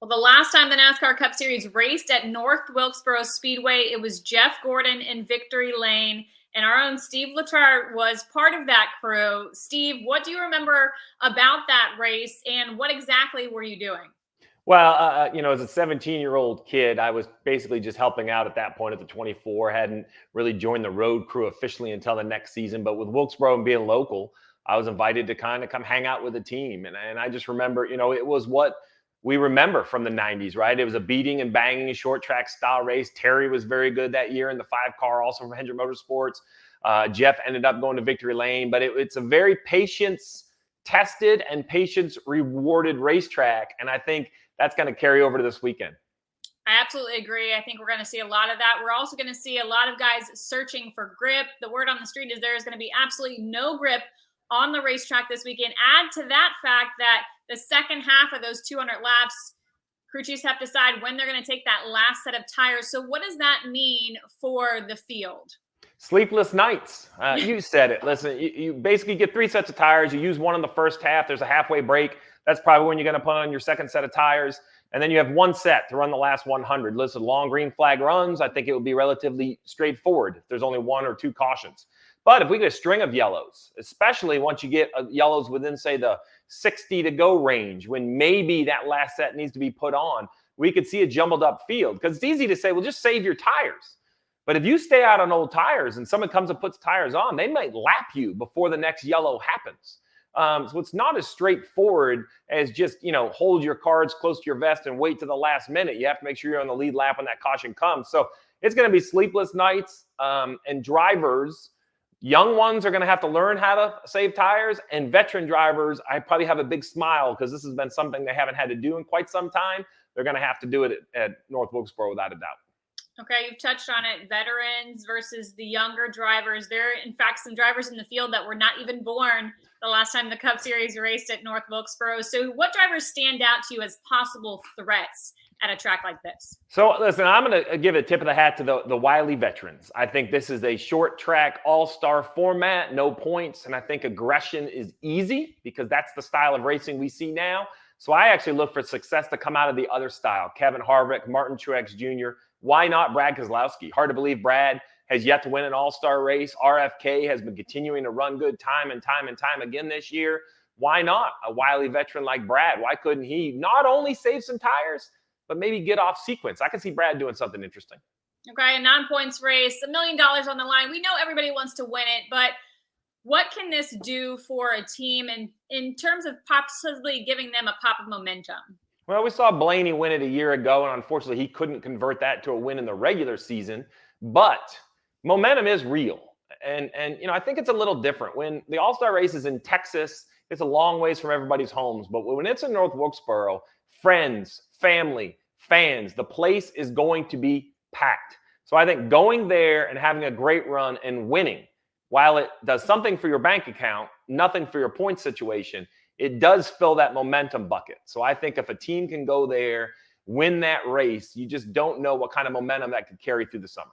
Well, the last time the NASCAR Cup Series raced at North Wilkesboro Speedway, it was Jeff Gordon in victory lane, and our own Steve Letarte was part of that crew. Steve, what do you remember about that race, and what exactly were you doing? Well, as a 17-year-old kid, I was basically just helping out at that point at the 24. Hadn't really joined the road crew officially until the next season. But with Wilkesboro and being local, I was invited to kind of come hang out with the team. And I just remember, it was what we remember from the 90s, right? It was a beating and banging short track style race. Terry was very good that year in the 5-car, also from Hendrick Motorsports. Jeff ended up going to victory lane. But it's a very patience-tested and patience-rewarded racetrack. And I think that's going to carry over to this weekend. I absolutely agree. I think we're going to see a lot of that. We're also going to see a lot of guys searching for grip. The word on the street is there is going to be absolutely no grip on the racetrack this weekend. Add to that fact that the second half of those 200 laps, crew chiefs have to decide when they're going to take that last set of tires. So what does that mean for the field? Sleepless nights. You said it. Listen, you basically get 3 sets of tires. You use one in the first half. There's a halfway break. That's probably when you're going to put on your second set of tires. And then you have 1 set to run the last 100. Listen, long green flag runs, I think it would be relatively straightforward if there's only 1 or 2 cautions. But if we get a string of yellows, especially once you get yellows within, say, the 60 to go range, when maybe that last set needs to be put on, we could see a jumbled up field. Because it's easy to say, well, just save your tires. But if you stay out on old tires and someone comes and puts tires on, they might lap you before the next yellow happens. So it's not as straightforward as just, hold your cards close to your vest and wait to the last minute. You have to make sure you're on the lead lap when that caution comes. So it's going to be sleepless nights, and drivers, young ones are going to have to learn how to save tires, and veteran drivers, I probably have a big smile because this has been something they haven't had to do in quite some time. They're going to have to do it at North Wilkesboro without a doubt. Okay, you've touched on it. Veterans versus the younger drivers. There are, in fact, some drivers in the field that were not even born the last time the Cup Series raced at North Wilkesboro. So what drivers stand out to you as possible threats at a track like this? So, listen, I'm going to give a tip of the hat to the Wiley veterans. I think this is a short track all-star format, no points, and I think aggression is easy because that's the style of racing we see now. So I actually look for success to come out of the other style. Kevin Harvick, Martin Truex Jr., why not Brad Keselowski? Hard to believe Brad has yet to win an all-star race. RFK has been continuing to run good time and time again this year. Why not a wily veteran like Brad? Why couldn't he not only save some tires, but maybe get off sequence? I can see Brad doing something interesting. Okay, a non-points race, $1 million on the line. We know everybody wants to win it, but what can this do for a team in terms of possibly giving them a pop of momentum? Well, we saw Blaney win it a year ago, and unfortunately, he couldn't convert that to a win in the regular season. But momentum is real. And I think it's a little different. When the All-Star race is in Texas, it's a long ways from everybody's homes. But when it's in North Wilkesboro, friends, family, fans, the place is going to be packed. So I think going there and having a great run and winning, while it does something for your bank account, nothing for your point situation, it does fill that momentum bucket. So I think if a team can go there, win that race, you just don't know what kind of momentum that could carry through the summer.